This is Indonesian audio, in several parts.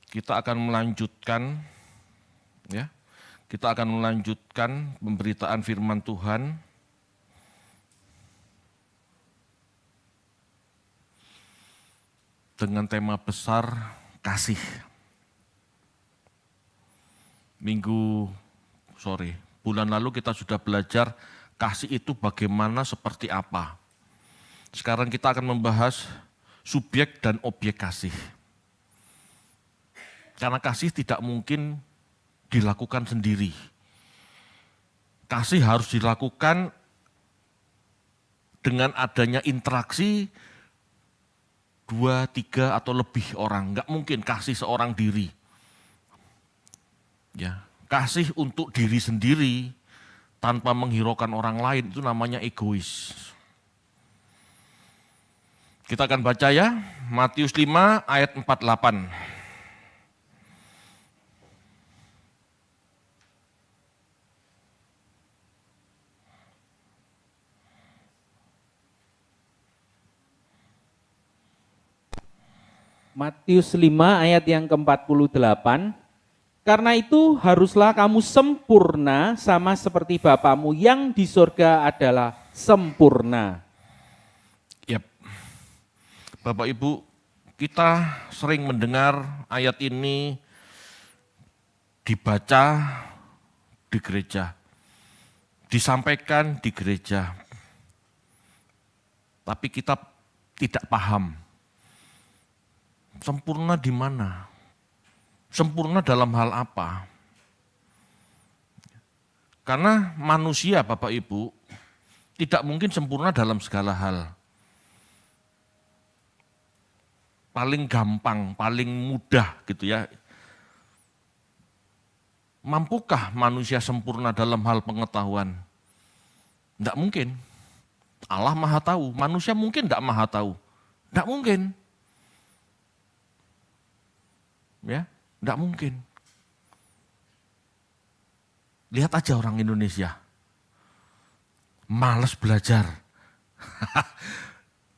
Kita akan melanjutkan ya. Kita akan melanjutkan pemberitaan firman Tuhan dengan tema besar kasih. Bulan lalu kita sudah belajar kasih itu bagaimana, seperti apa. Sekarang kita akan membahas subjek dan objek kasih. Karena kasih tidak mungkin dilakukan sendiri. Kasih harus dilakukan dengan adanya interaksi 2, 3 atau lebih orang. Enggak mungkin kasih seorang diri. Ya, kasih untuk diri sendiri tanpa menghiraukan orang lain itu namanya egois. Kita akan baca ya, Matius 5 ayat 48. Matius 5 ayat yang ke-48, karena itu haruslah kamu sempurna sama seperti Bapamu yang di surga adalah sempurna. Yap. Bapak Ibu, kita sering mendengar ayat ini dibaca di gereja, disampaikan di gereja, tapi kita tidak paham. Sempurna di mana? Sempurna dalam hal apa? Karena manusia, Bapak Ibu, tidak mungkin sempurna dalam segala hal. Paling gampang, paling mudah gitu ya. Mampukah manusia sempurna dalam hal pengetahuan? Tidak mungkin. Allah Maha Tahu, manusia mungkin tidak Maha Tahu. Tidak mungkin. Ya, tidak mungkin. Lihat aja orang Indonesia, malas belajar,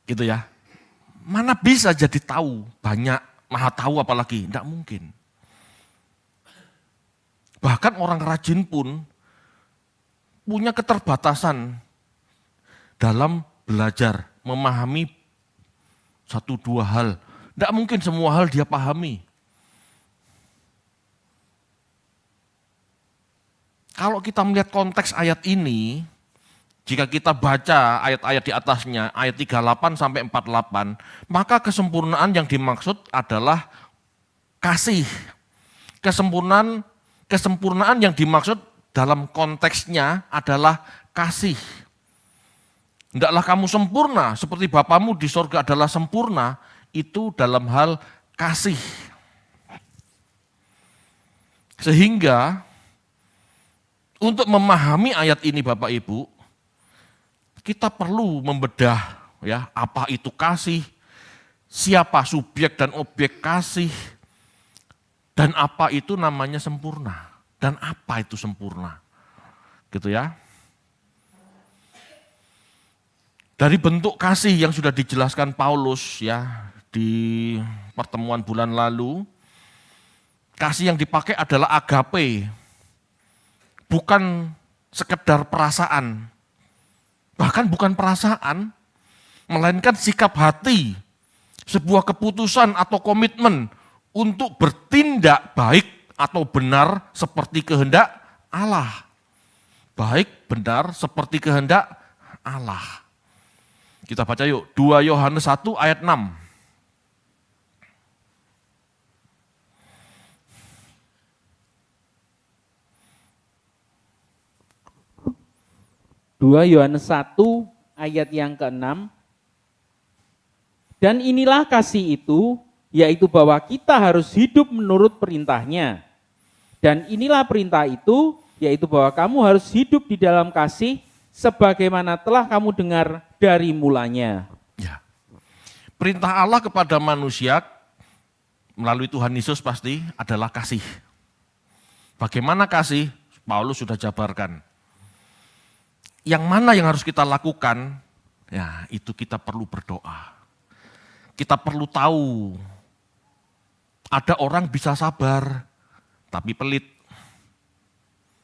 gitu ya. Mana bisa jadi tahu banyak, Maha Tahu apalagi, tidak mungkin. Bahkan orang rajin pun punya keterbatasan dalam belajar, memahami 1-2 hal. Tidak mungkin semua hal dia pahami. Kalau kita melihat konteks ayat ini, jika kita baca ayat-ayat di atasnya, ayat 38 sampai 48, maka kesempurnaan yang dimaksud adalah kasih. Kesempurnaan yang dimaksud dalam konteksnya adalah kasih. Hendaklah kamu sempurna seperti Bapamu di sorga adalah sempurna, itu dalam hal kasih. Sehingga untuk memahami ayat ini Bapak Ibu, kita perlu membedah ya, apa itu kasih, siapa subjek dan objek kasih, dan apa itu namanya sempurna, dan apa itu sempurna. Gitu ya. Dari bentuk kasih yang sudah dijelaskan Paulus ya di pertemuan bulan lalu, kasih yang dipakai adalah agape. Bukan sekedar perasaan, bahkan bukan perasaan, melainkan sikap hati, sebuah keputusan atau komitmen untuk bertindak baik atau benar seperti kehendak Allah. Baik, benar, seperti kehendak Allah. Kita baca yuk, 2 Yohanes 1 ayat 6. 2 Yohanes 1 ayat yang ke-6. Dan inilah kasih itu, yaitu bahwa kita harus hidup menurut perintahnya. Dan inilah perintah itu, yaitu bahwa kamu harus hidup di dalam kasih, sebagaimana telah kamu dengar dari mulanya. Ya. Perintah Allah kepada manusia melalui Tuhan Yesus pasti adalah kasih. Bagaimana kasih? Paulus sudah jabarkan. Yang mana yang harus kita lakukan? Ya, itu kita perlu berdoa. Kita perlu tahu Ada orang bisa sabar, tapi pelit.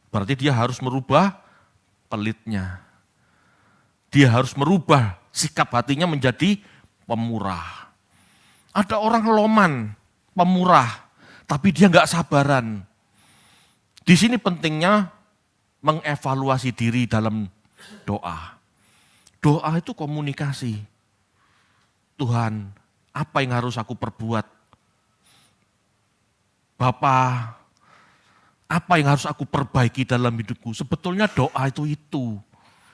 Berarti dia harus merubah pelitnya. Dia harus merubah sikap hatinya menjadi pemurah. Ada orang loman, pemurah, tapi dia nggak sabaran. Di sini pentingnya mengevaluasi diri dalam doa. Doa itu komunikasi. Tuhan, apa yang harus aku perbuat? Bapa, apa yang harus aku perbaiki dalam hidupku? Sebetulnya doa itu.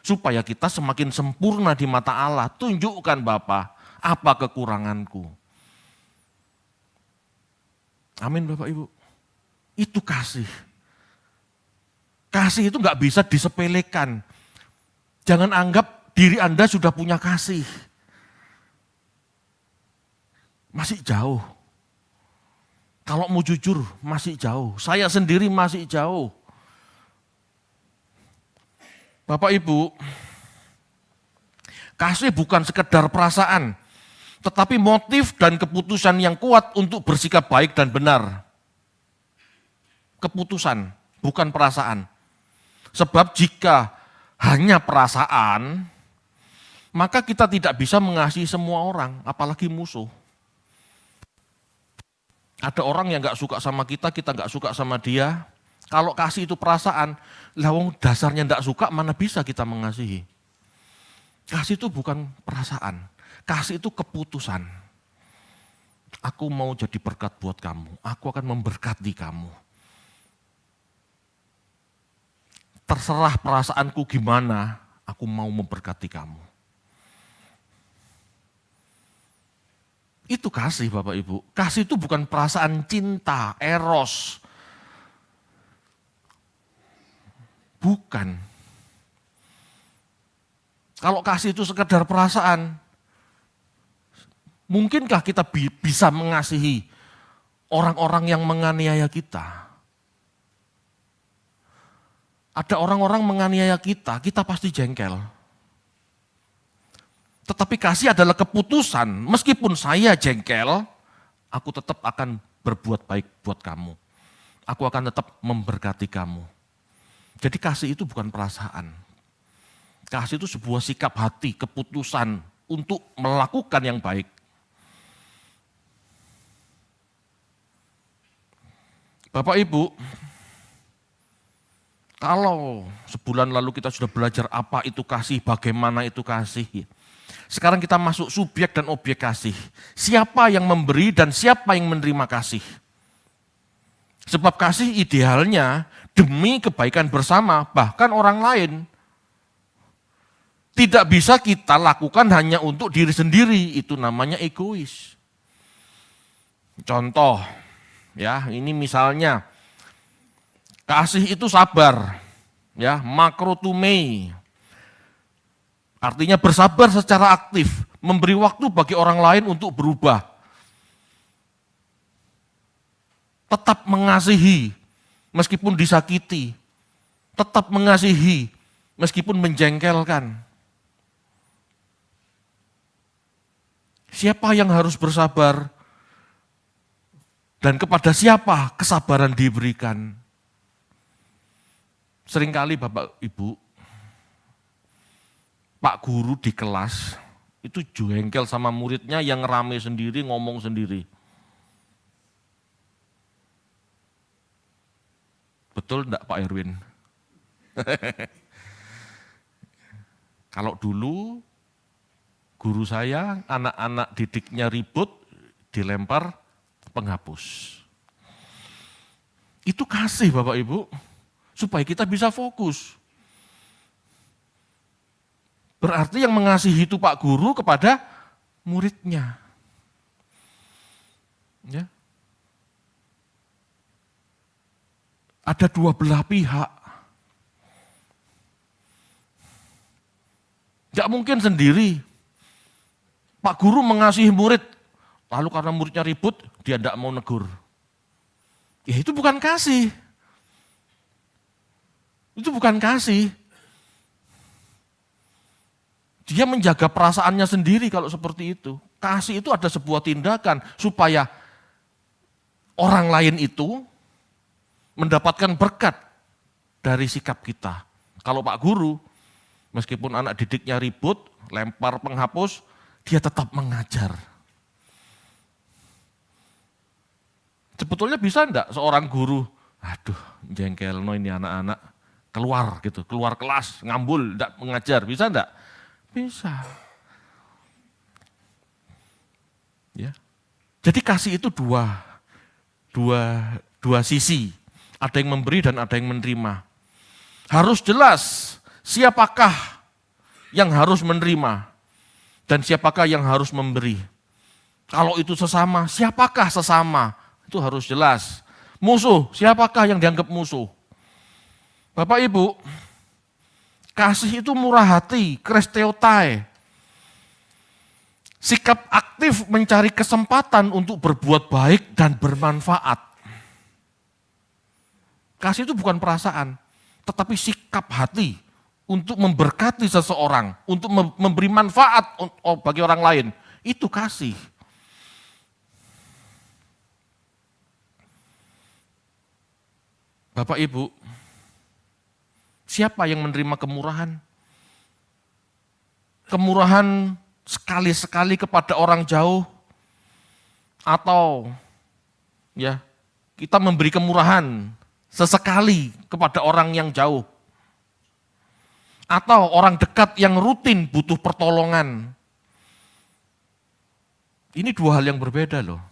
Supaya kita semakin sempurna di mata Allah. Tunjukkan Bapa, apa kekuranganku. Amin Bapak Ibu. Itu kasih. Kasih itu nggak bisa disepelekan. Jangan anggap diri Anda sudah punya kasih. Masih jauh. Kalau mau jujur, masih jauh. Saya sendiri masih jauh. Bapak Ibu, kasih bukan sekedar perasaan, tetapi motif dan keputusan yang kuat untuk bersikap baik dan benar. Keputusan, bukan perasaan. Sebab jika hanya perasaan, maka kita tidak bisa mengasihi semua orang, apalagi musuh. Ada orang yang gak suka sama kita gak suka sama dia. Kalau kasih itu perasaan, lawang dasarnya gak suka, mana bisa kita mengasihi. Kasih itu bukan perasaan, kasih itu keputusan. Aku mau jadi berkat buat kamu, aku akan memberkati kamu. Terserah perasaanku gimana, aku mau memberkati kamu. Itu kasih Bapak Ibu. Kasih itu bukan perasaan cinta, eros. Bukan. Kalau kasih itu sekedar perasaan, mungkinkah kita bisa mengasihi orang-orang yang menganiaya kita? Ada orang-orang menganiaya kita, kita pasti jengkel. Tetapi kasih adalah keputusan, meskipun saya jengkel, aku tetap akan berbuat baik buat kamu. Aku akan tetap memberkati kamu. Jadi kasih itu bukan perasaan. Kasih itu sebuah sikap hati, keputusan untuk melakukan yang baik. Bapak Ibu, kalau sebulan lalu kita sudah belajar apa itu kasih, bagaimana itu kasih. Sekarang kita masuk subjek dan objek kasih. Siapa yang memberi dan siapa yang menerima kasih. Sebab kasih idealnya demi kebaikan bersama, bahkan orang lain. Tidak bisa kita lakukan hanya untuk diri sendiri, itu namanya egois. Contoh, ya ini misalnya, kasih itu sabar, ya makrotumei. Artinya bersabar secara aktif, memberi waktu bagi orang lain untuk berubah. Tetap mengasihi meskipun disakiti, tetap mengasihi meskipun menjengkelkan. Siapa yang harus bersabar dan kepada siapa kesabaran diberikan? Seringkali Bapak Ibu, Pak Guru di kelas itu jengkel sama muridnya yang rame sendiri, ngomong sendiri. Betul enggak Pak Erwin? Kalau dulu guru saya, anak-anak didiknya ribut, dilempar penghapus. Itu kasih Bapak Ibu, supaya kita bisa fokus. Berarti yang mengasihi itu Pak Guru kepada muridnya. Ya. Ada dua belah pihak. Tidak mungkin sendiri. Pak Guru mengasihi murid, lalu karena muridnya ribut, dia tidak mau negur. Ya itu bukan kasih. Itu bukan kasih. Dia menjaga perasaannya sendiri kalau seperti itu. Kasih itu ada sebuah tindakan supaya orang lain itu mendapatkan berkat dari sikap kita. Kalau Pak Guru, meskipun anak didiknya ribut, lempar penghapus, dia tetap mengajar. Sebetulnya bisa enggak seorang guru, aduh jengkel no ini anak-anak, keluar gitu, keluar kelas, ngambul, enggak mengajar, bisa enggak? Bisa. Ya. Jadi kasih itu dua sisi, ada yang memberi dan ada yang menerima. Harus jelas siapakah yang harus menerima dan siapakah yang harus memberi. Kalau itu sesama, siapakah sesama? Itu harus jelas. Musuh, siapakah yang dianggap musuh? Bapak Ibu, kasih itu murah hati, kresteotai. Sikap aktif mencari kesempatan untuk berbuat baik dan bermanfaat. Kasih itu bukan perasaan, tetapi sikap hati untuk memberkati seseorang, untuk memberi manfaat bagi orang lain. Itu kasih. Bapak Ibu, siapa yang menerima kemurahan? Kemurahan sekali-sekali kepada orang jauh, atau ya kita memberi kemurahan sesekali kepada orang yang jauh, atau orang dekat yang rutin butuh pertolongan. Ini dua hal yang berbeda loh.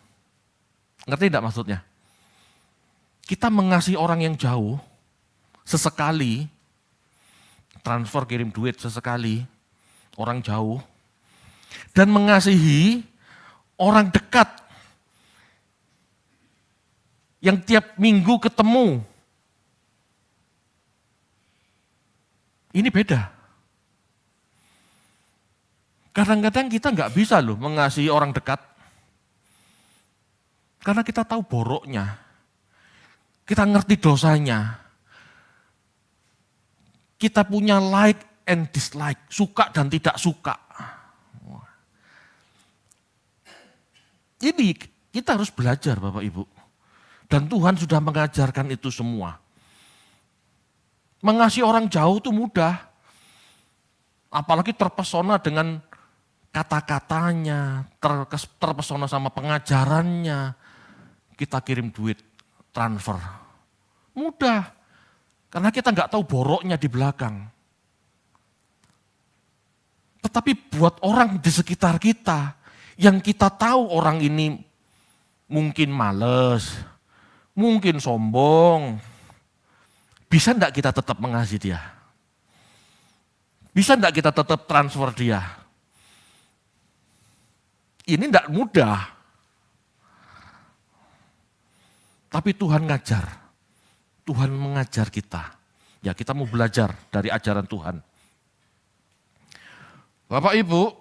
Ngerti tidak maksudnya? Kita mengasihi orang yang jauh sesekali, transfer kirim duit sesekali, orang jauh, dan mengasihi orang dekat yang tiap minggu ketemu. Ini beda. Kadang-kadang kita nggak bisa loh mengasihi orang dekat, karena kita tahu boroknya, kita ngerti dosanya, kita punya like and dislike, suka dan tidak suka. Ini kita harus belajar Bapak Ibu. Dan Tuhan sudah mengajarkan itu semua. Mengasihi orang jauh itu mudah. Apalagi terpesona dengan kata-katanya, terpesona sama pengajarannya. Kita kirim duit, transfer. Mudah. Karena kita nggak tahu boroknya di belakang. Tetapi buat orang di sekitar kita, yang kita tahu orang ini mungkin males, mungkin sombong, bisa enggak kita tetap mengasihi dia? Bisa enggak kita tetap transfer dia? Ini enggak mudah. Tapi Tuhan ngajar. Tuhan mengajar kita. Ya kita mau belajar dari ajaran Tuhan. Bapak Ibu,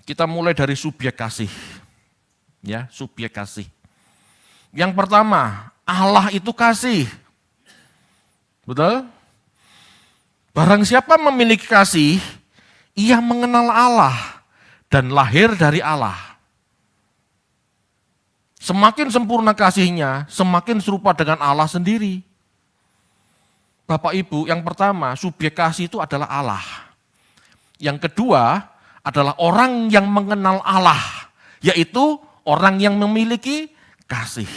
kita mulai dari subjek kasih. Ya, subjek kasih. Yang pertama, Allah itu kasih. Betul? Barang siapa memiliki kasih, ia mengenal Allah dan lahir dari Allah. Semakin sempurna kasihnya, semakin serupa dengan Allah sendiri. Bapak Ibu, yang pertama, subjek kasih itu adalah Allah. Yang kedua, adalah orang yang mengenal Allah, yaitu orang yang memiliki kasih.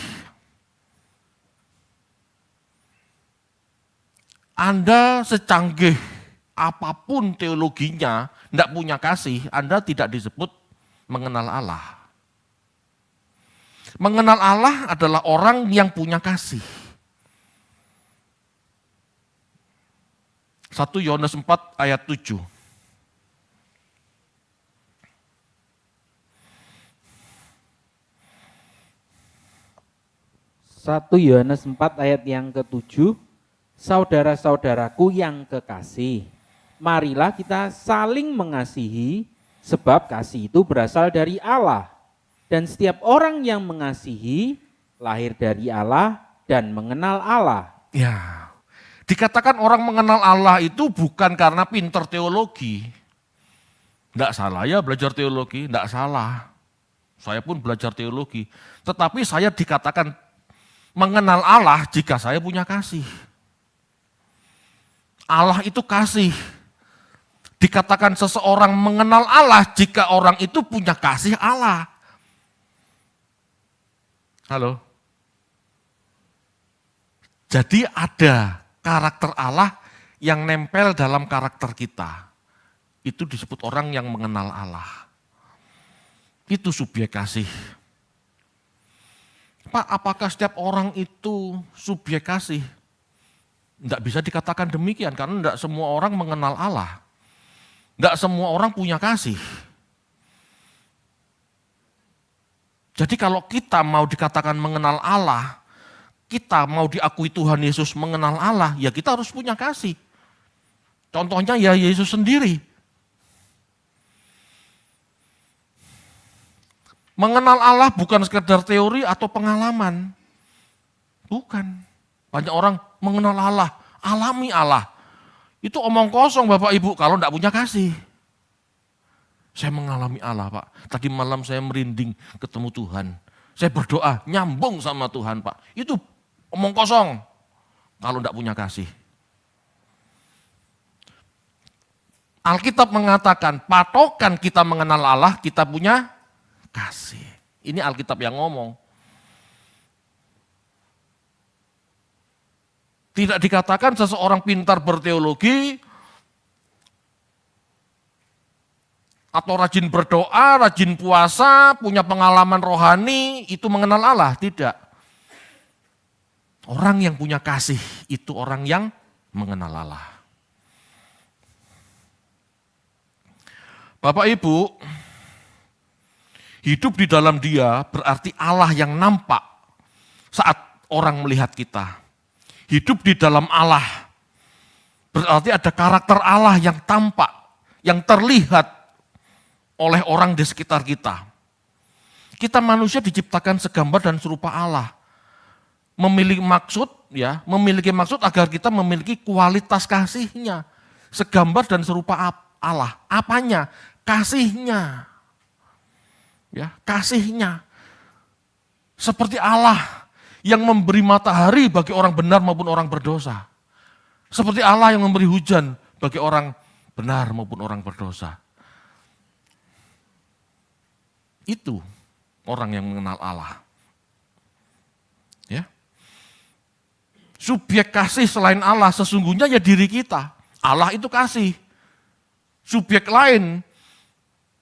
Anda secanggih apapun teologinya, tidak punya kasih, Anda tidak disebut mengenal Allah. Mengenal Allah adalah orang yang punya kasih. 1 Yohanes 4 ayat 7. 1 Yohanes 4 ayat yang ke-7, saudara-saudaraku yang kekasih, marilah kita saling mengasihi, sebab kasih itu berasal dari Allah. Dan setiap orang yang mengasihi, lahir dari Allah dan mengenal Allah. Ya, dikatakan orang mengenal Allah itu bukan karena pinter teologi. Tidak salah ya belajar teologi, tidak salah. Saya pun belajar teologi. Tetapi saya dikatakan mengenal Allah jika saya punya kasih. Allah itu kasih. Dikatakan seseorang mengenal Allah jika orang itu punya kasih Allah. Halo? Jadi ada karakter Allah yang nempel dalam karakter kita. Itu disebut orang yang mengenal Allah. Itu subjek kasih. Pak, apakah setiap orang itu subjek kasih? Tidak bisa dikatakan demikian, karena tidak semua orang mengenal Allah. Tidak semua orang punya kasih. Jadi kalau kita mau dikatakan mengenal Allah, kita mau diakui Tuhan Yesus mengenal Allah, ya kita harus punya kasih. Contohnya ya Yesus sendiri. Mengenal Allah bukan sekedar teori atau pengalaman. Bukan. Banyak orang mengenal Allah, alami Allah. Itu omong kosong Bapak Ibu kalau tidak punya kasih. Saya mengalami Allah Pak. Tadi malam saya merinding ketemu Tuhan. Saya berdoa, nyambung sama Tuhan Pak. Itu omong kosong kalau tidak punya kasih. Alkitab mengatakan patokan kita mengenal Allah, kita punya kasih. Ini Alkitab yang ngomong. Tidak dikatakan seseorang pintar berteologi atau rajin berdoa, rajin puasa, punya pengalaman rohani, itu mengenal Allah. Tidak. Orang yang punya kasih itu orang yang mengenal Allah. Bapak Ibu, hidup di dalam Dia berarti Allah yang nampak saat orang melihat kita. Hidup di dalam Allah berarti ada karakter Allah yang tampak, yang terlihat oleh orang di sekitar kita. Kita manusia diciptakan segambar dan serupa Allah. Memiliki maksud agar kita memiliki kualitas kasih-Nya. Segambar dan serupa Allah. Apanya? Kasih-Nya. Ya, kasih-Nya. Seperti Allah yang memberi matahari bagi orang benar maupun orang berdosa. Seperti Allah yang memberi hujan bagi orang benar maupun orang berdosa. Itu orang yang mengenal Allah. Ya. Subjek kasih selain Allah sesungguhnya ya diri kita. Allah itu kasih. Subjek lain,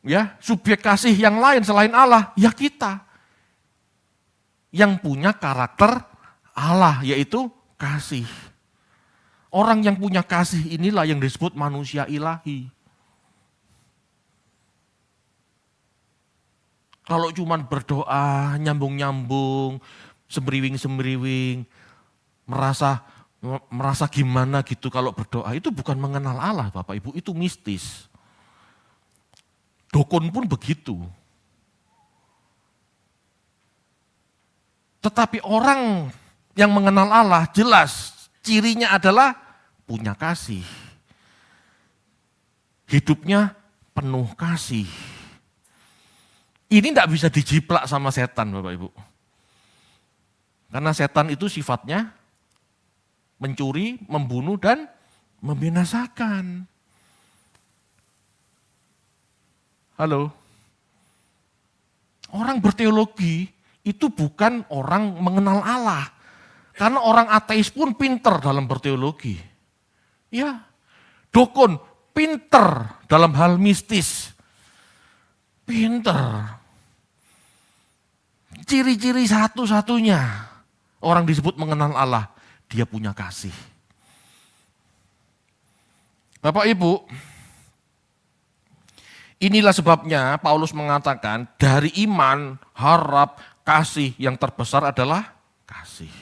ya, subjek kasih yang lain selain Allah, ya kita. Yang punya karakter Allah, yaitu kasih. Orang yang punya kasih inilah yang disebut manusia ilahi. Kalau cuma berdoa, nyambung-nyambung, semeriwing-semeriwing, merasa gimana gitu kalau berdoa, itu bukan mengenal Allah Bapak Ibu, itu mistis. Dukun pun begitu. Tetapi orang yang mengenal Allah jelas cirinya adalah punya kasih. Hidupnya penuh kasih. Ini tidak bisa dijiplak sama setan Bapak Ibu. Karena setan itu sifatnya mencuri, membunuh, dan membinasakan. Halo? Orang berteologi itu bukan orang mengenal Allah. Karena orang ateis pun pinter dalam berteologi. Ya, dukun pinter dalam hal mistis. Pinter. Ciri-ciri satu-satunya orang disebut mengenal Allah, dia punya kasih. Bapak Ibu, inilah sebabnya Paulus mengatakan dari iman, harap, kasih yang terbesar adalah kasih.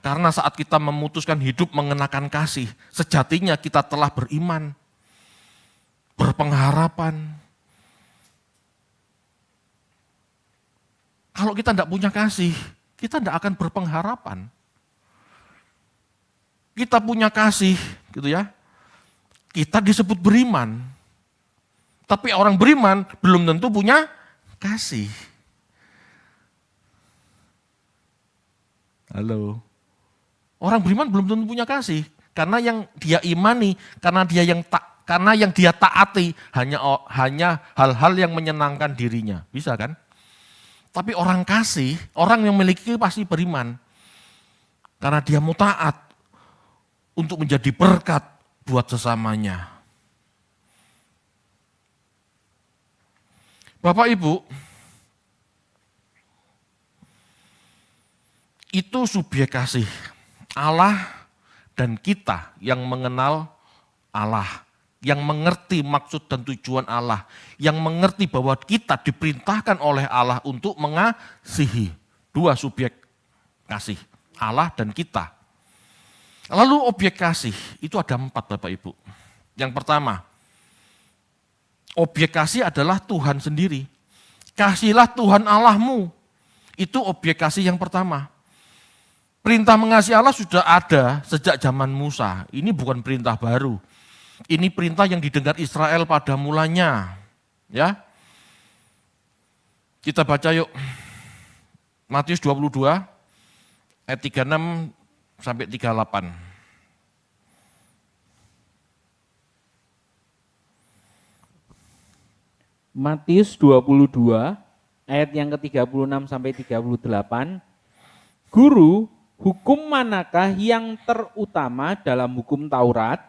Karena saat kita memutuskan hidup mengenakan kasih, sejatinya kita telah beriman, berpengharapan. Kalau kita tidak punya kasih, kita tidak akan berpengharapan. Kita punya kasih, gitu ya. Kita disebut beriman. Tapi orang beriman belum tentu punya kasih. Halo. Orang beriman belum tentu punya kasih, karena yang dia imani, karena yang dia taati hanya hal-hal yang menyenangkan dirinya. Bisa kan? Tapi orang kasih, orang yang memiliki pasti beriman. Karena dia mau taat untuk menjadi berkat buat sesamanya. Bapak Ibu, itu subjek kasih. Allah dan kita yang mengenal Allah, yang mengerti maksud dan tujuan Allah, yang mengerti bahwa kita diperintahkan oleh Allah untuk mengasihi. Dua subjek kasih, Allah dan kita. Lalu objek kasih itu ada 4 Bapak Ibu. Yang pertama, objek kasih adalah Tuhan sendiri. Kasihilah Tuhan Allahmu. Itu objek kasih yang pertama. Perintah mengasihi Allah sudah ada sejak zaman Musa. Ini bukan perintah baru. Ini perintah yang didengar Israel pada mulanya. Ya. Kita baca yuk. Matius 22 ayat 36 sampai 38. Matius 22 ayat yang ke-36 sampai 38. Guru, hukum manakah yang terutama dalam hukum Taurat?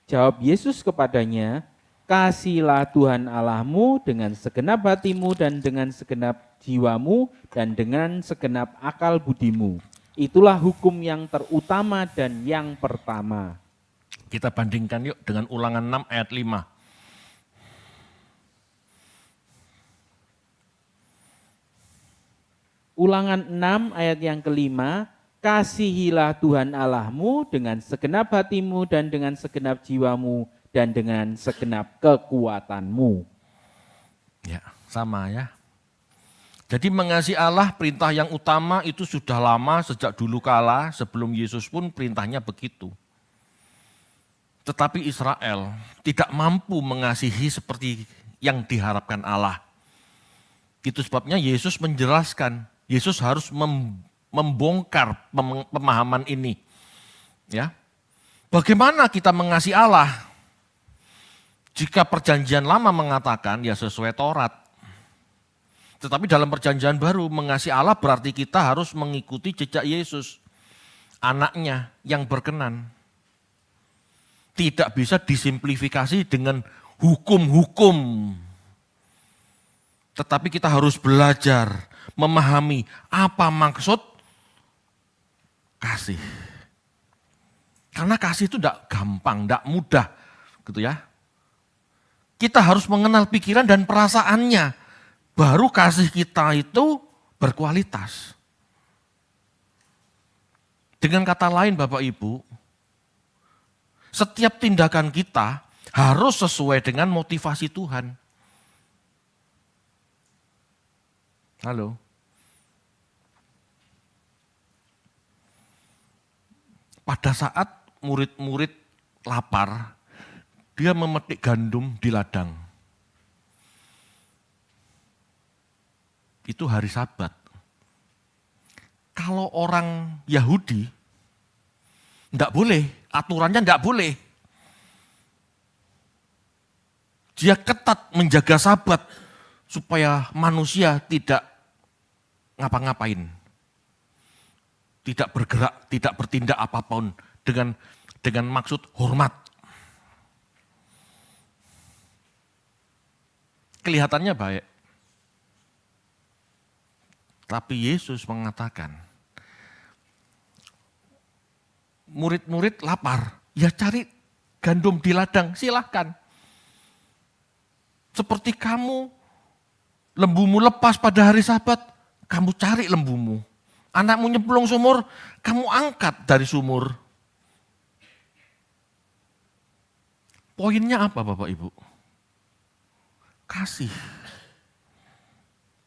Jawab Yesus kepadanya, kasihilah Tuhan Allahmu dengan segenap hatimu dan dengan segenap jiwamu dan dengan segenap akal budimu. Itulah hukum yang terutama dan yang pertama. Kita bandingkan yuk dengan Ulangan 6 ayat 5. Ulangan 6 ayat yang kelima, kasihilah Tuhan Allahmu dengan segenap hatimu dan dengan segenap jiwamu dan dengan segenap kekuatanmu. Ya, sama ya. Jadi mengasihi Allah perintah yang utama itu sudah lama sejak dulu kala, sebelum Yesus pun perintahnya begitu. Tetapi Israel tidak mampu mengasihi seperti yang diharapkan Allah. Itu sebabnya Yesus menjelaskan, Yesus harus membongkar pemahaman ini. Ya. Bagaimana kita mengasihi Allah? Jika perjanjian lama mengatakan ya sesuai Taurat. Tetapi dalam perjanjian baru mengasihi Allah berarti kita harus mengikuti jejak Yesus. Anaknya yang berkenan. Tidak bisa disimplifikasi dengan hukum-hukum. Tetapi kita harus belajar memahami apa maksud kasih. Karena kasih itu tidak gampang, tidak mudah, gitu ya. Kita harus mengenal pikiran dan perasaannya, baru kasih kita itu berkualitas. Dengan kata lain Bapak Ibu, setiap tindakan kita harus sesuai dengan motivasi Tuhan. Halo. Pada saat murid-murid lapar, dia memetik gandum di ladang. Itu hari Sabat. Kalau orang Yahudi, enggak boleh, aturannya enggak boleh. Dia ketat menjaga Sabat supaya manusia tidak ngapa-ngapain. Tidak bergerak, tidak bertindak apapun dengan maksud hormat. Kelihatannya baik. Tapi Yesus mengatakan, murid-murid lapar, ya cari gandum di ladang, silahkan. Seperti kamu, lembumu lepas pada hari Sabat, kamu cari lembumu. Anakmu nyemplung sumur, kamu angkat dari sumur. Poinnya apa Bapak Ibu? Kasih.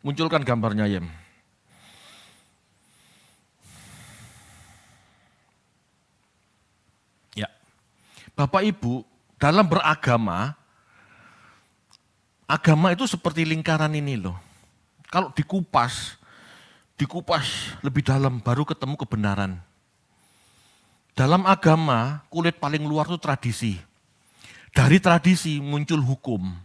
Munculkan gambarnya Yem. Ya, Bapak Ibu, dalam beragama, agama itu seperti lingkaran ini loh. Kalau dikupas lebih dalam baru ketemu kebenaran. Dalam agama, kulit paling luar itu tradisi. Dari tradisi muncul hukum.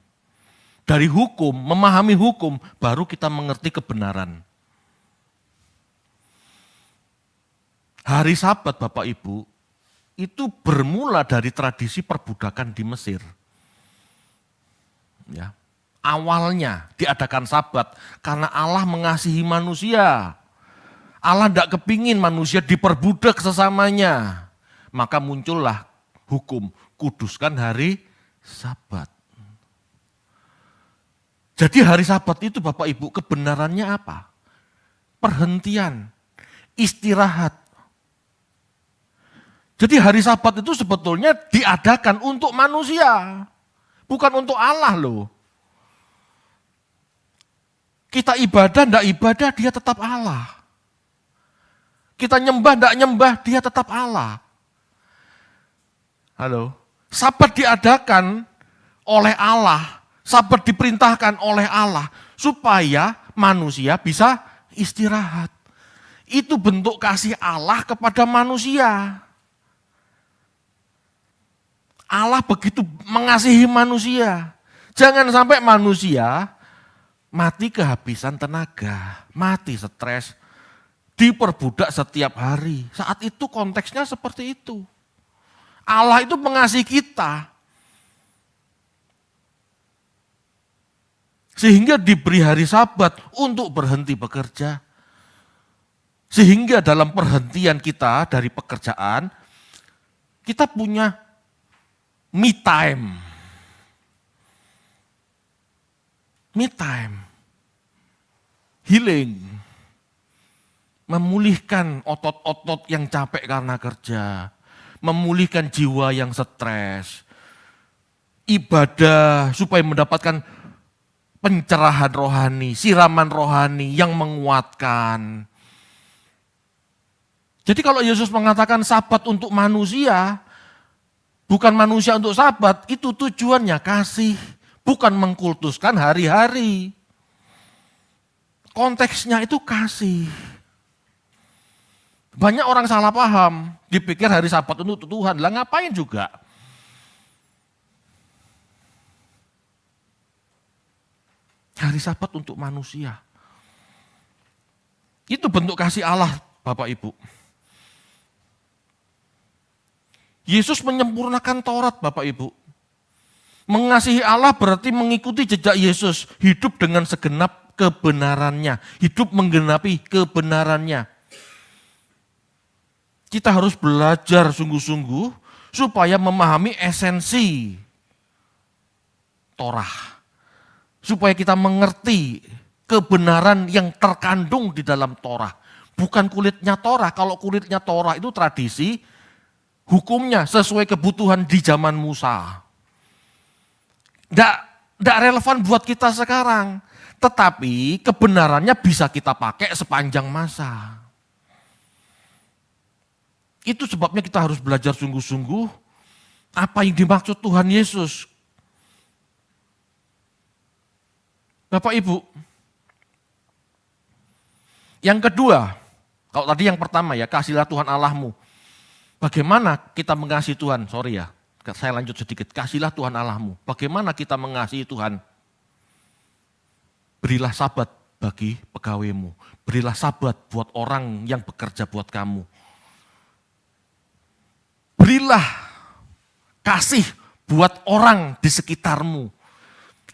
Dari hukum, memahami hukum, baru kita mengerti kebenaran. Hari Sabat Bapak Ibu, itu bermula dari tradisi perbudakan di Mesir. Ya. Awalnya diadakan Sabat karena Allah mengasihi manusia. Allah tidak kepingin manusia diperbudak sesamanya. Maka muncullah hukum, kuduskan hari Sabat. Jadi hari Sabat itu Bapak Ibu kebenarannya apa? Perhentian, istirahat. Jadi hari Sabat itu sebetulnya diadakan untuk manusia, bukan untuk Allah loh. Kita ibadah, tidak ibadah, dia tetap Allah. Kita nyembah, tidak nyembah, dia tetap Allah. Halo, Sabat diadakan oleh Allah, Sabat diperintahkan oleh Allah, supaya manusia bisa istirahat. Itu bentuk kasih Allah kepada manusia. Allah begitu mengasihi manusia. Jangan sampai manusia mati kehabisan tenaga, mati stres, diperbudak setiap hari. Saat itu konteksnya seperti itu. Allah itu mengasihi kita. Sehingga diberi hari Sabat untuk berhenti bekerja. Sehingga dalam perhentian kita dari pekerjaan, kita punya me time. Me time. Healing, memulihkan otot-otot yang capek karena kerja, memulihkan jiwa yang stres, ibadah supaya mendapatkan pencerahan rohani, siraman rohani yang menguatkan. Jadi kalau Yesus mengatakan Sabat untuk manusia, bukan manusia untuk Sabat, itu tujuannya kasih, bukan mengkultuskan hari-hari. Konteksnya itu kasih. Banyak orang salah paham, dipikir hari Sabat untuk Tuhan. Lah ngapain juga? Hari Sabat untuk manusia. Itu bentuk kasih Allah, Bapak Ibu. Yesus menyempurnakan Taurat, Bapak Ibu. Mengasihi Allah berarti mengikuti jejak Yesus, hidup dengan segenap kebenarannya, hidup menggenapi kebenarannya. Kita harus belajar sungguh-sungguh supaya memahami esensi Torah. Supaya kita mengerti kebenaran yang terkandung di dalam Torah. Bukan kulitnya Torah, kalau kulitnya Torah itu tradisi, hukumnya sesuai kebutuhan di zaman Musa. Tidak relevan buat kita sekarang. Tetapi kebenarannya bisa kita pakai sepanjang masa. Itu sebabnya kita harus belajar sungguh-sungguh apa yang dimaksud Tuhan Yesus. Bapak Ibu, yang kedua, kalau tadi yang pertama ya, kasihlah Tuhan Allahmu. Bagaimana kita mengasihi Tuhan? Sorry ya, saya lanjut sedikit. Kasihlah Tuhan Allahmu. Bagaimana kita mengasihi Tuhan? Berilah Sabat bagi pegawaimu. Berilah Sabat buat orang yang bekerja buat kamu. Berilah kasih buat orang di sekitarmu.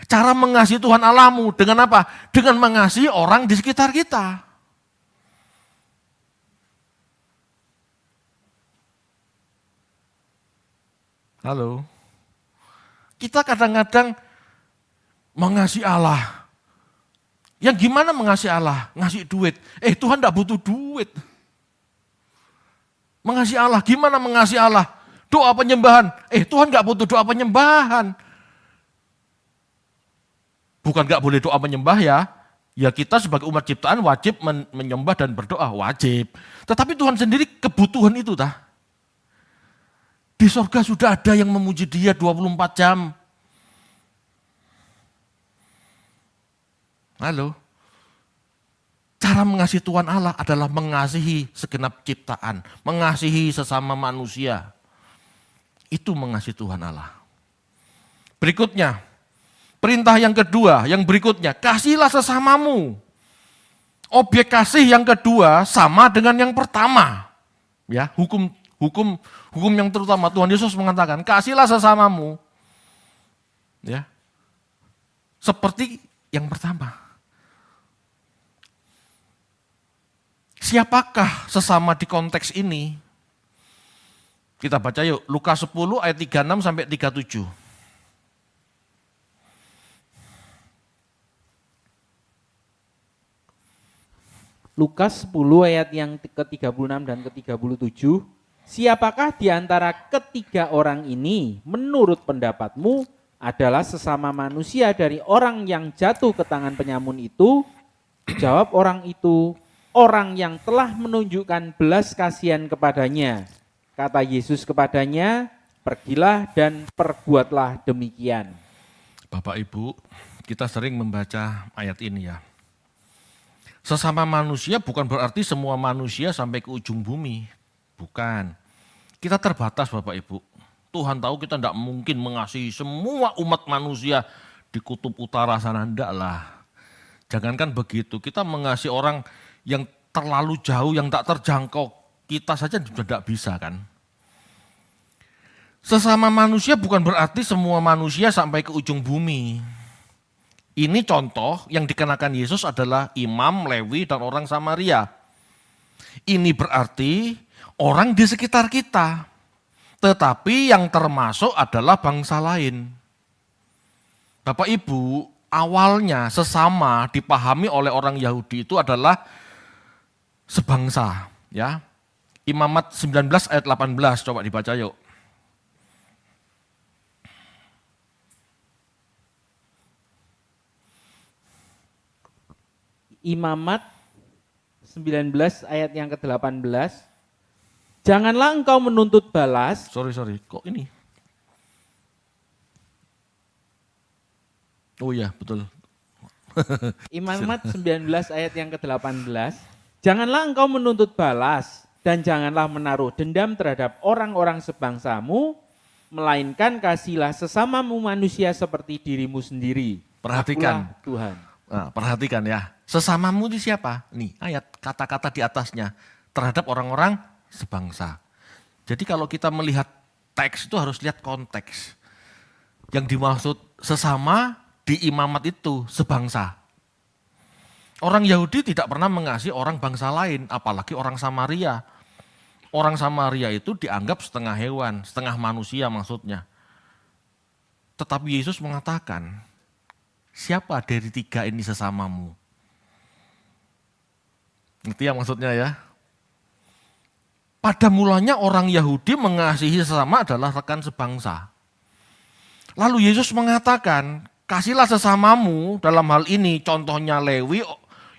Cara mengasihi Tuhan Allahmu dengan apa? Dengan mengasihi orang di sekitar kita. Halo. Kita kadang-kadang mengasihi Allah. Yang gimana mengasihi Allah? Ngasih duit. Tuhan tidak butuh duit. Mengasihi Allah, gimana mengasihi Allah? Doa penyembahan. Tuhan nggak butuh doa penyembahan. Bukan nggak boleh doa penyembah ya. Ya kita sebagai umat ciptaan wajib menyembah dan berdoa, wajib. Tetapi Tuhan sendiri kebutuhan itu tah. Di sorga sudah ada yang memuji Dia 24 jam. Halo. Cara mengasihi Tuhan Allah adalah mengasihi segenap ciptaan, mengasihi sesama manusia. Itu mengasihi Tuhan Allah. Berikutnya, perintah yang kedua, yang berikutnya, kasihilah sesamamu. Objek kasih yang kedua sama dengan yang pertama. Ya, hukum yang terutama Tuhan Yesus mengatakan, kasihilah sesamamu. Ya. Seperti yang pertama. Siapakah sesama di konteks ini? Kita baca yuk, Lukas 10 ayat 36 sampai 37. Lukas 10 ayat yang ke-36 dan ke-37. Siapakah di antara ketiga orang ini menurut pendapatmu adalah sesama manusia dari orang yang jatuh ke tangan penyamun itu? Jawab orang itu, orang yang telah menunjukkan belas kasihan kepadanya. Kata Yesus kepadanya, pergilah dan perbuatlah demikian. Bapak Ibu, kita sering membaca ayat ini ya. Sesama manusia bukan berarti semua manusia sampai ke ujung bumi. Bukan. Kita terbatas Bapak Ibu. Tuhan tahu kita tidak mungkin mengasihi semua umat manusia di kutub utara sana, enggak lah. Jangankan begitu, kita mengasihi orang yang terlalu jauh, yang tak terjangkau, kita saja sudah tidak bisa kan. Sesama manusia bukan berarti semua manusia sampai ke ujung bumi. Ini contoh yang dikenakan Yesus adalah imam, Lewi, dan orang Samaria. Ini berarti orang di sekitar kita. Tetapi yang termasuk adalah bangsa lain. Bapak Ibu, awalnya sesama dipahami oleh orang Yahudi itu adalah sebangsa. Ya. Imamat 19 ayat 18, coba dibaca yuk. Imamat 19 ayat yang ke-18. Janganlah engkau menuntut balas. Sorry, kok ini? Oh iya, betul. Imamat 19 ayat yang ke-18. Janganlah engkau menuntut balas dan janganlah menaruh dendam terhadap orang-orang sebangsamu, melainkan kasihilah sesamamu manusia seperti dirimu sendiri. Perhatikan. Akulah Tuhan. Nah, perhatikan ya, sesamamu itu siapa? Nih ayat kata-kata di atasnya, terhadap orang-orang sebangsa. Jadi kalau kita melihat teks itu harus lihat konteks. Yang dimaksud sesama di imamat itu sebangsa. Orang Yahudi tidak pernah mengasihi orang bangsa lain, apalagi orang Samaria. Orang Samaria itu dianggap setengah hewan, setengah manusia maksudnya. Tetapi Yesus mengatakan, siapa dari tiga ini sesamamu? Itu yang maksudnya ya. Pada mulanya orang Yahudi mengasihi sesama adalah rekan sebangsa. Lalu Yesus mengatakan, kasihlah sesamamu dalam hal ini, contohnya Lewi,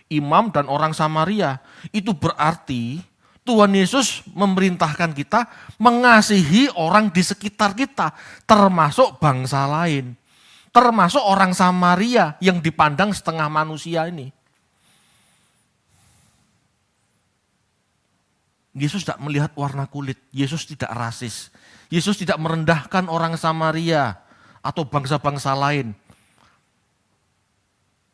imam dan orang Samaria. Itu berarti Tuhan Yesus memerintahkan kita mengasihi orang di sekitar kita, termasuk bangsa lain. Termasuk orang Samaria yang dipandang setengah manusia ini. Yesus tidak melihat warna kulit, Yesus tidak rasis. Yesus tidak merendahkan orang Samaria atau bangsa-bangsa lain.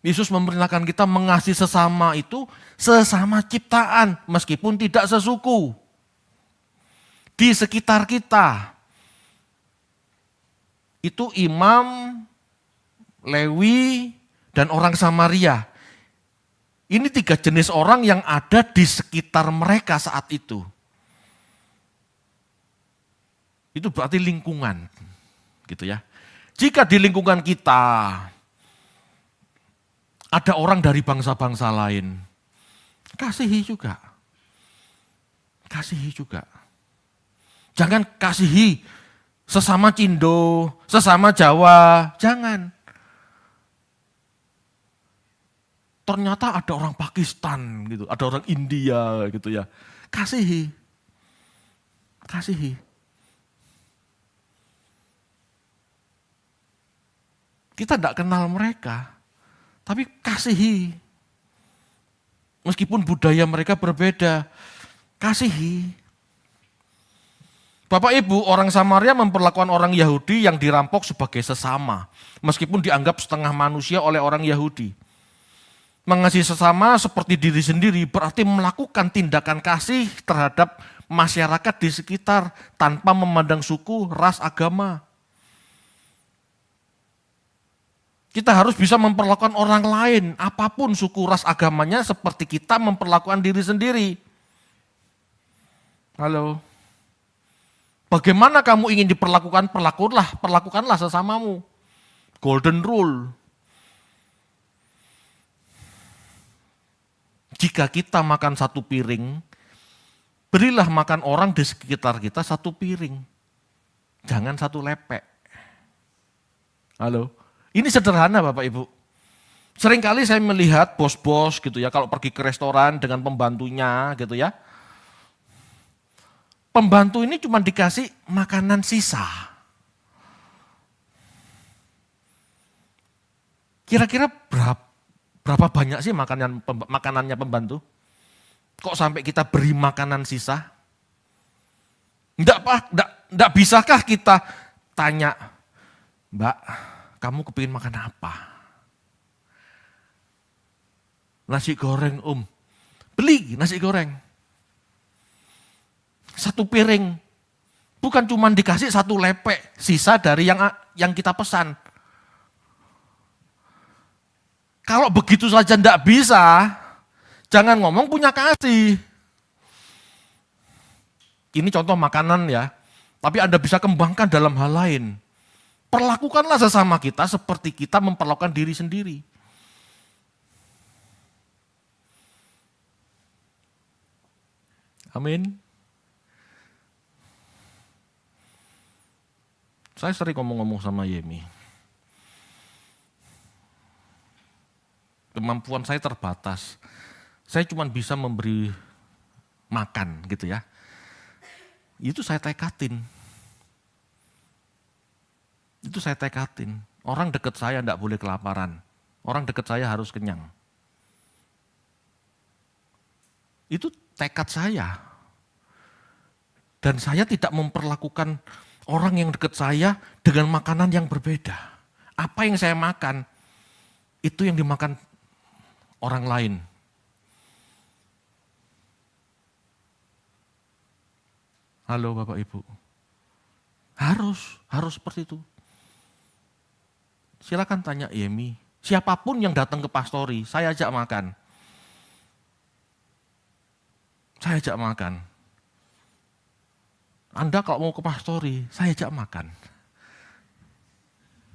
Yesus memerintahkan kita mengasihi sesama itu sesama ciptaan, meskipun tidak sesuku. Di sekitar kita. Itu imam, Lewi, dan orang Samaria. Ini tiga jenis orang yang ada di sekitar mereka saat itu. Itu berarti lingkungan, gitu ya. Jika di lingkungan kita ada orang dari bangsa-bangsa lain, kasihi juga. Kasihi juga. Jangan kasihi sesama Cindo, sesama Jawa, jangan. Ternyata ada orang Pakistan gitu, ada orang India gitu ya. Kasihi. Kasihi. Kita tidak kenal mereka, tapi kasihi. Meskipun budaya mereka berbeda, kasihi. Bapak Ibu, orang Samaria memperlakukan orang Yahudi yang dirampok sebagai sesama, meskipun dianggap setengah manusia oleh orang Yahudi. Mengasihi sesama seperti diri sendiri berarti melakukan tindakan kasih terhadap masyarakat di sekitar tanpa memandang suku, ras, agama. Kita harus bisa memperlakukan orang lain, apapun suku, ras, agamanya, seperti kita memperlakukan diri sendiri. Halo. Bagaimana kamu ingin diperlakukan, perlakukanlah sesamamu. Golden rule. Jika kita makan satu piring, berilah makan orang di sekitar kita satu piring. Jangan satu lepek. Halo. Ini sederhana Bapak Ibu. Seringkali saya melihat bos-bos gitu ya, kalau pergi ke restoran dengan pembantunya gitu ya. Pembantu ini cuma dikasih makanan sisa. Kira-kira berapa banyak sih makanannya pembantu? Kok sampai kita beri makanan sisa? Enggak bisakah kita tanya, Mbak, kamu kepingin makan apa? Nasi goreng beli nasi goreng. Satu piring, bukan cuma dikasih satu lepek sisa dari yang kita pesan. Kalau begitu saja enggak bisa, jangan ngomong punya kasih. Ini contoh makanan ya, tapi Anda bisa kembangkan dalam hal lain. Perlakukanlah sesama kita seperti kita memperlakukan diri sendiri. Amin. Saya sering ngomong-ngomong sama Yemi. Kemampuan saya terbatas. Saya cuma bisa memberi makan gitu ya. Itu saya tekatin. Orang dekat saya enggak boleh kelaparan. Orang dekat saya harus kenyang. Itu tekad saya. Dan saya tidak memperlakukan orang yang dekat saya dengan makanan yang berbeda. Apa yang saya makan, itu yang dimakan orang lain. Halo Bapak Ibu. Harus seperti itu. Silakan tanya Yemi, siapapun yang datang ke pastori, saya ajak makan. Anda kalau mau ke pastori, saya ajak makan.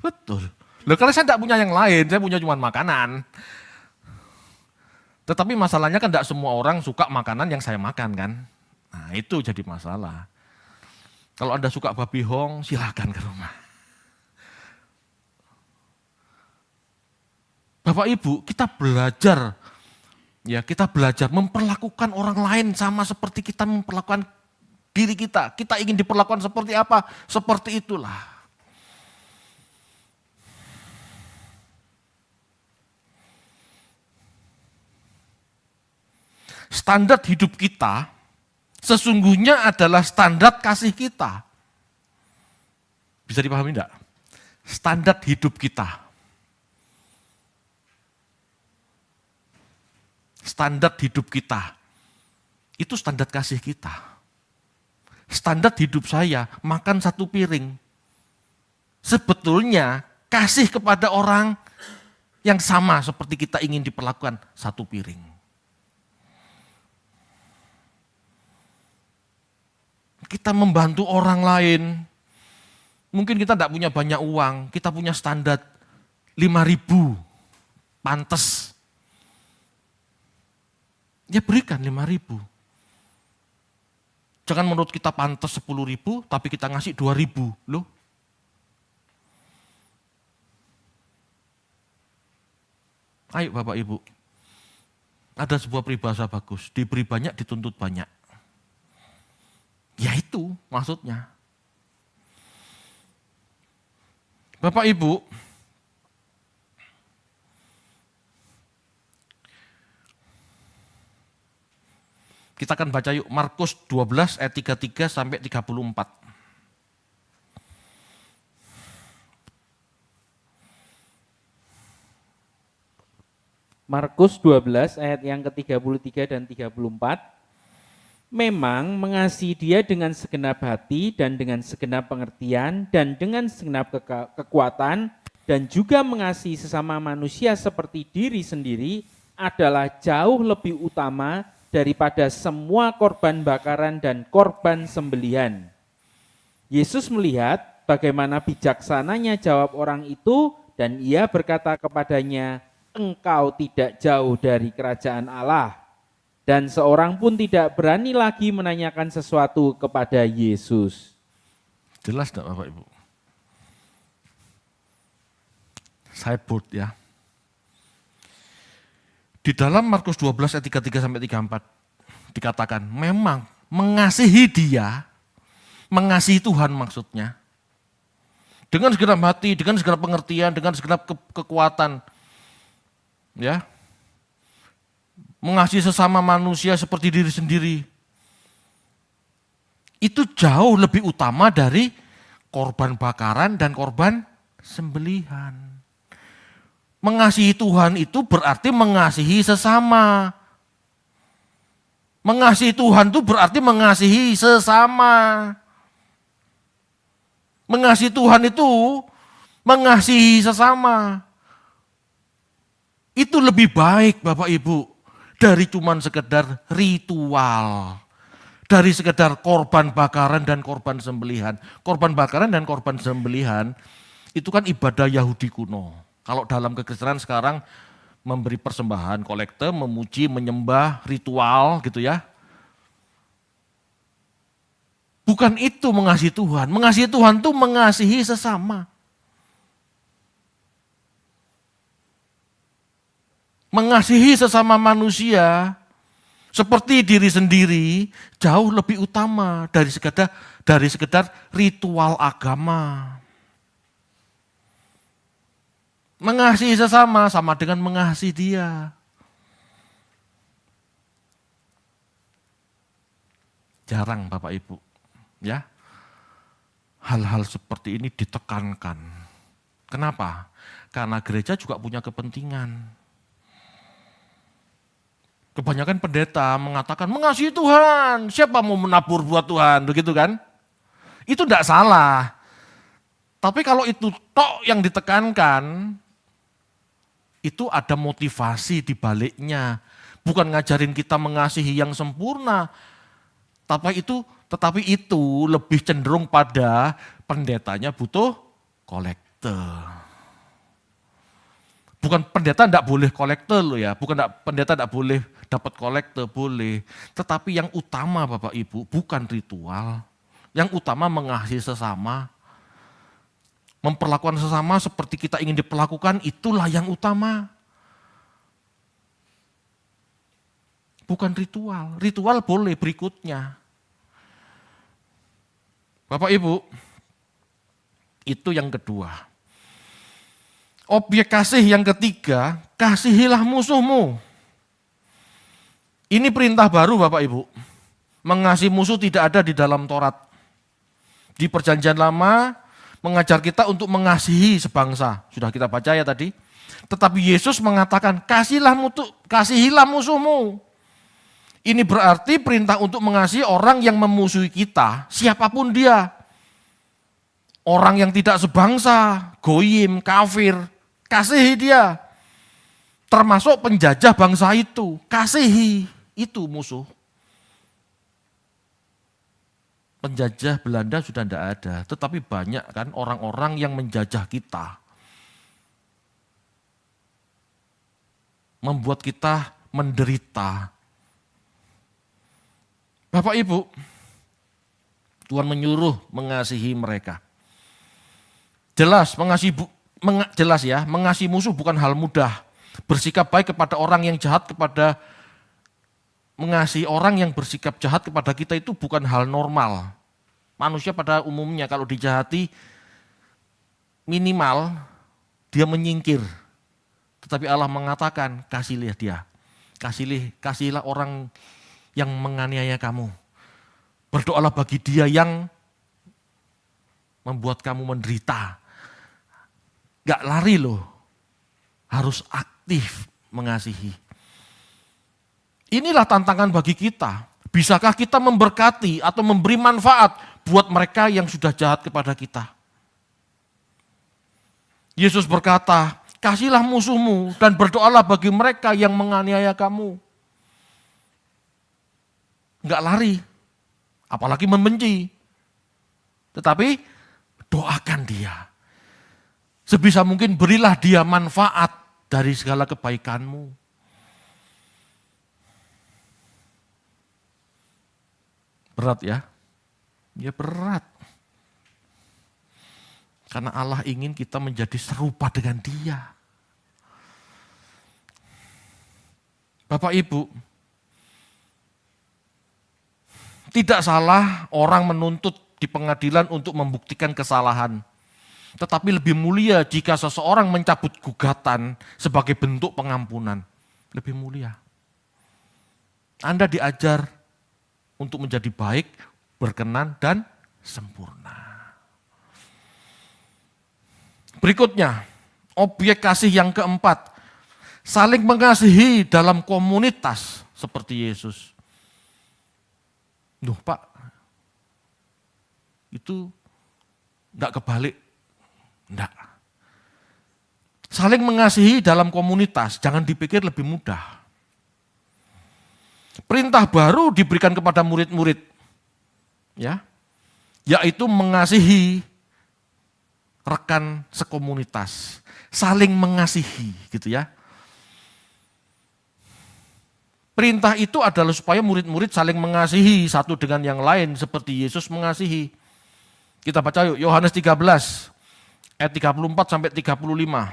Betul. Loh, kalau saya tidak punya yang lain, saya punya cuma makanan. Tetapi masalahnya kan tidak semua orang suka makanan yang saya makan kan. Nah itu jadi masalah. Kalau Anda suka babi hong, silakan ke rumah. Bapak Ibu, kita belajar memperlakukan orang lain sama seperti kita memperlakukan diri kita. Kita ingin diperlakukan seperti apa? Seperti itulah. Standar hidup kita sesungguhnya adalah standar kasih kita. Bisa dipahami enggak? Standar hidup kita. Standar hidup kita. Itu standar kasih kita. Standar hidup saya, makan satu piring. Sebetulnya kasih kepada orang yang sama seperti kita ingin diperlakukan satu piring. Kita membantu orang lain. Mungkin kita tidak punya banyak uang, kita punya standar 5.000, pantas. Ya berikan 5.000. Jangan menurut kita pantas 10.000, tapi kita ngasih 2.000. Loh. Ayo Bapak Ibu, ada sebuah peribahasa bagus, diberi banyak dituntut banyak. Ya itu maksudnya. Bapak Ibu, Kita akan baca yuk Markus 12 ayat 33 sampai 34. Markus 12 ayat yang ke-33 dan 34. Memang mengasihi dia dengan segenap hati dan dengan segenap pengertian dan dengan segenap kekuatan dan juga mengasihi sesama manusia seperti diri sendiri adalah jauh lebih utama daripada semua korban bakaran dan korban sembelihan. Yesus melihat bagaimana bijaksananya jawab orang itu dan ia berkata kepadanya, engkau tidak jauh dari kerajaan Allah. Dan seorang pun tidak berani lagi menanyakan sesuatu kepada Yesus. Jelas enggak Bapak Ibu? Saya bold ya. Di dalam Markus 12 ayat 33 sampai 34 dikatakan memang mengasihi dia, mengasihi Tuhan maksudnya. Dengan segenap hati, dengan segenap pengertian, dengan segenap kekuatan. Ya. Mengasihi sesama manusia seperti diri sendiri. Itu jauh lebih utama dari korban bakaran dan korban sembelihan. Mengasihi Tuhan itu berarti mengasihi sesama. Mengasihi Tuhan itu berarti mengasihi sesama. Mengasihi Tuhan itu mengasihi sesama. Itu lebih baik Bapak Ibu dari cuman sekedar ritual. Dari sekedar korban bakaran dan korban sembelihan. Korban bakaran dan korban sembelihan itu kan ibadah Yahudi kuno. Kalau dalam kekristenan sekarang memberi persembahan, kolekte, memuji, menyembah, ritual gitu ya. Bukan itu mengasihi Tuhan. Mengasihi Tuhan itu mengasihi sesama. Mengasihi sesama manusia seperti diri sendiri jauh lebih utama dari sekedar ritual agama. Mengasihi sesama sama dengan mengasihi dia. Jarang Bapak Ibu, ya. Hal-hal seperti ini ditekankan. Kenapa? Karena gereja juga punya kepentingan. Kebanyakan pendeta mengatakan mengasihi Tuhan, siapa mau menabur buat Tuhan, begitu kan? Itu tidak salah. Tapi kalau itu tok yang ditekankan, itu ada motivasi di baliknya. Bukan ngajarin kita mengasihi yang sempurna, tetapi itu lebih cenderung pada pendetanya butuh kolekte. Bukan pendeta tidak boleh kolekte loh ya, pendeta tidak boleh dapat kolekte, boleh. Tetapi yang utama Bapak Ibu bukan ritual, yang utama mengasihi sesama. Memperlakukan sesama seperti kita ingin diperlakukan, itulah yang utama. Bukan ritual, ritual boleh berikutnya. Bapak Ibu, itu yang kedua. Objek kasih yang ketiga, kasihilah musuhmu. Ini perintah baru Bapak Ibu. Mengasihi musuh tidak ada di dalam Taurat. Di Perjanjian Lama mengajar kita untuk mengasihi sebangsa. Sudah kita baca ya tadi. Tetapi Yesus mengatakan kasihilah musuhmu. Ini berarti perintah untuk mengasihi orang yang memusuhi kita, siapapun dia. Orang yang tidak sebangsa, goyim, kafir, kasihi dia. Termasuk penjajah bangsa itu, kasihi, itu musuh. Penjajah Belanda sudah tidak ada, tetapi banyak kan orang-orang yang menjajah kita. Membuat kita menderita. Bapak Ibu, Tuhan menyuruh mengasihi mereka. Jelas mengasihi musuh bukan hal mudah. Bersikap baik kepada orang yang jahat, mengasihi orang yang bersikap jahat kepada kita itu bukan hal normal. Manusia pada umumnya kalau dijahati minimal dia menyingkir. Tetapi Allah mengatakan kasihlah dia. Kasihilah orang yang menganiaya kamu. Berdoalah bagi dia yang membuat kamu menderita. Gak lari loh, harus aktif mengasihi. Inilah tantangan bagi kita. Bisakah kita memberkati atau memberi manfaat buat mereka yang sudah jahat kepada kita? Yesus berkata, kasihlah musuhmu dan berdoalah bagi mereka yang menganiaya kamu. Enggak lari, apalagi membenci. Tetapi doakan dia. Sebisa mungkin berilah dia manfaat dari segala kebaikanmu. Berat ya? Ya berat. Karena Allah ingin kita menjadi serupa dengan dia. Bapak Ibu, tidak salah orang menuntut di pengadilan untuk membuktikan kesalahan. Tetapi lebih mulia jika seseorang mencabut gugatan sebagai bentuk pengampunan. Lebih mulia. Anda diajar untuk menjadi baik, berkenan, dan sempurna. Berikutnya, objek kasih yang keempat. Saling mengasihi dalam komunitas seperti Yesus. Duh Pak, itu enggak kebalik. Enggak. Saling mengasihi dalam komunitas, jangan dipikir lebih mudah. Perintah baru diberikan kepada murid-murid, ya, yaitu mengasihi rekan sekomunitas, saling mengasihi, gitu ya. Perintah itu adalah supaya murid-murid saling mengasihi satu dengan yang lain seperti Yesus mengasihi. Kita baca yuk, Yohanes 13 ayat 34 sampai 35.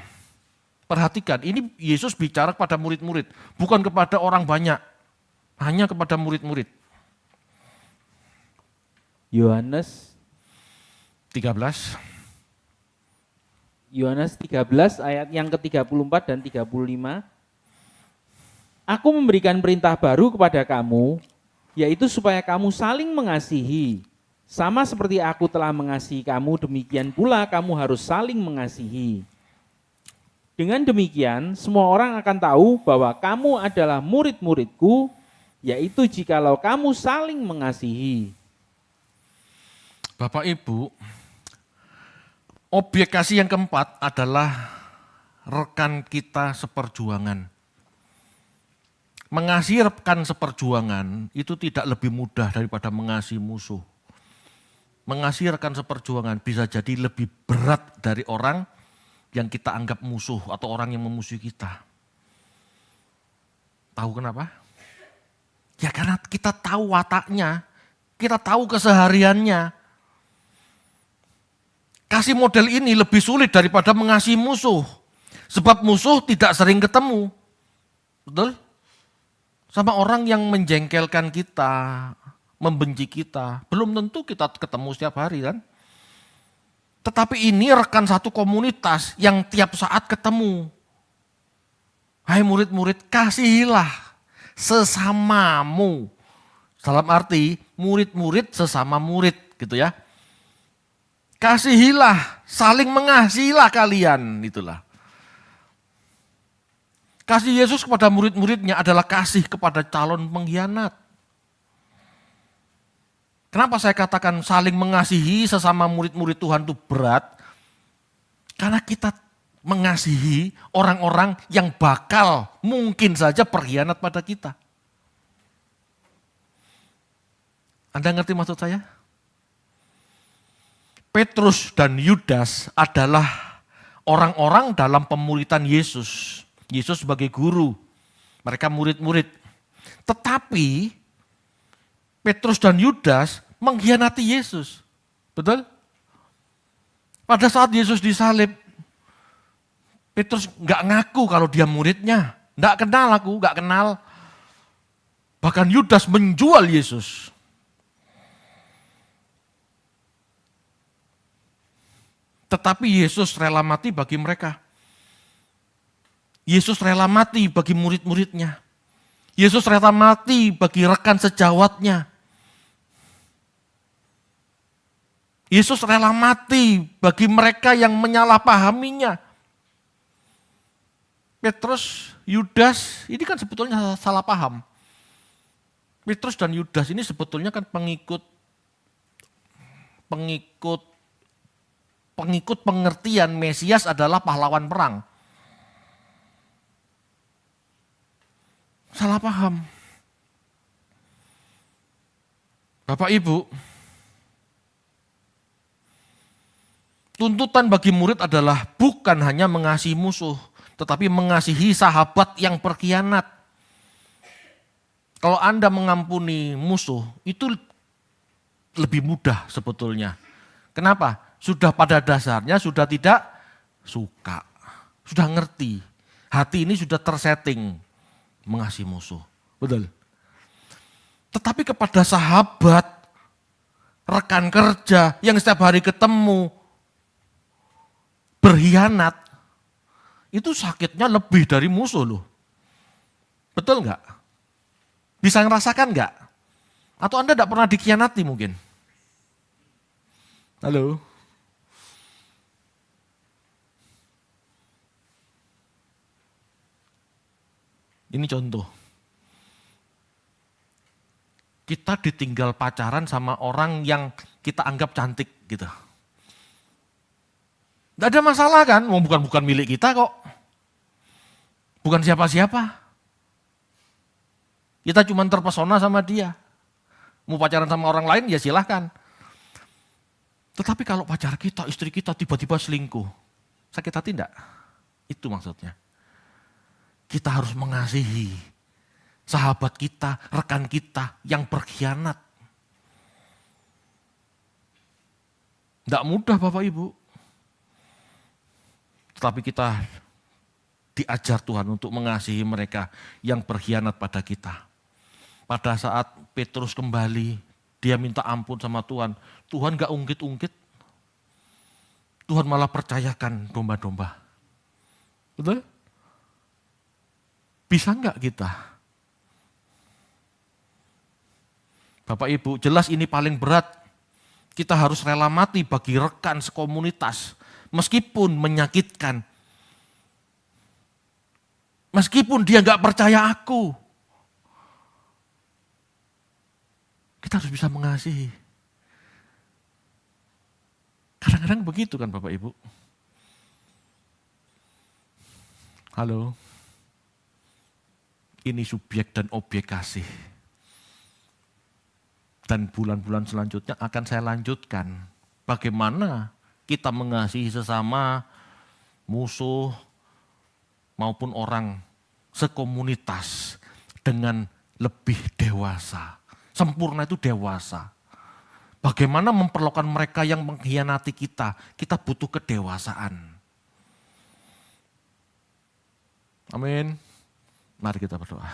Perhatikan, ini Yesus bicara kepada murid-murid, bukan kepada orang banyak, hanya kepada murid-murid. Yohanes 13. Yohanes 13 ayat yang ke-34 dan 35. Aku memberikan perintah baru kepada kamu, yaitu supaya kamu saling mengasihi. Sama seperti aku telah mengasihi kamu, demikian pula kamu harus saling mengasihi. Dengan demikian, semua orang akan tahu bahwa kamu adalah murid-muridku, yaitu jikalau kamu saling mengasihi. Bapak Ibu, objek kasih yang keempat adalah rekan kita seperjuangan. Mengasihi rekan seperjuangan itu tidak lebih mudah daripada mengasihi musuh. Mengasihi rekan seperjuangan bisa jadi lebih berat dari orang yang kita anggap musuh atau orang yang memusuhi kita. Tahu kenapa? Ya karena kita tahu wataknya, kita tahu kesehariannya. Kasih model ini lebih sulit daripada mengasihi musuh. Sebab musuh tidak sering ketemu. Betul? Sama orang yang menjengkelkan kita, membenci kita. Belum tentu kita ketemu setiap hari kan. Tetapi ini rekan satu komunitas yang tiap saat ketemu. Hai murid-murid, kasihilah sesamamu. Dalam arti murid-murid sesama murid gitu ya. Kasihilah, saling mengasihilah kalian, itulah. Kasih Yesus kepada murid-muridnya adalah kasih kepada calon pengkhianat. Kenapa saya katakan saling mengasihi sesama murid-murid Tuhan itu berat? Karena kita mengasihi orang-orang yang bakal mungkin saja berkhianat pada kita. Anda ngerti maksud saya? Petrus dan Yudas adalah orang-orang dalam pemuritan Yesus. Yesus sebagai guru, mereka murid-murid. Tetapi Petrus dan Yudas mengkhianati Yesus. Betul? Pada saat Yesus disalib, Petrus nggak ngaku kalau dia muridnya. Nggak kenal aku, nggak kenal. Bahkan Yudas menjual Yesus. Tetapi Yesus rela mati bagi mereka. Yesus rela mati bagi murid-muridnya. Yesus rela mati bagi rekan sejawatnya. Yesus rela mati bagi mereka yang menyalahpahaminya. Petrus, Yudas, ini kan sebetulnya salah paham. Petrus dan Yudas ini sebetulnya kan pengikut pengertian Mesias adalah pahlawan perang. Salah paham. Bapak Ibu, tuntutan bagi murid adalah bukan hanya mengasihi musuh, tetapi mengasihi sahabat yang berkhianat. Kalau Anda mengampuni musuh, itu lebih mudah sebetulnya. Kenapa? Sudah pada dasarnya sudah tidak suka, sudah ngerti. Hati ini sudah tersetting mengasihi musuh. Betul. Tetapi kepada sahabat, rekan kerja yang setiap hari ketemu, berkhianat, itu sakitnya lebih dari musuh loh. Betul nggak? Bisa ngerasakan nggak? Atau Anda tidak pernah dikhianati mungkin? Halo? Ini contoh. Kita ditinggal pacaran sama orang yang kita anggap cantik gitu. Tidak ada masalah kan, bukan milik kita kok. Bukan siapa-siapa. Kita cuma terpesona sama dia. Mau pacaran sama orang lain ya silahkan. Tetapi kalau pacar kita, istri kita tiba-tiba selingkuh, sakit hati enggak? Itu maksudnya. Kita harus mengasihi sahabat kita, rekan kita yang berkhianat. Enggak mudah Bapak Ibu. Tetapi kita diajar Tuhan untuk mengasihi mereka yang berkhianat pada kita. Pada saat Petrus kembali, dia minta ampun sama Tuhan. Tuhan gak ungkit-ungkit. Tuhan malah percayakan domba-domba. Betul? Bisa enggak kita? Bapak Ibu, jelas ini paling berat. Kita harus rela mati bagi rekan sekomunitas. Meskipun menyakitkan. Meskipun dia gak percaya aku. Kita harus bisa mengasihi. Kadang-kadang begitu kan Bapak Ibu. Halo. Ini subjek dan objek kasih. Dan bulan-bulan selanjutnya akan saya lanjutkan. Bagaimana kita mengasihi sesama, musuh, maupun orang sekomunitas dengan lebih dewasa. Sempurna itu dewasa. Bagaimana memperlakukan mereka yang mengkhianati kita. Kita butuh kedewasaan. Amin. Mari kita berdoa.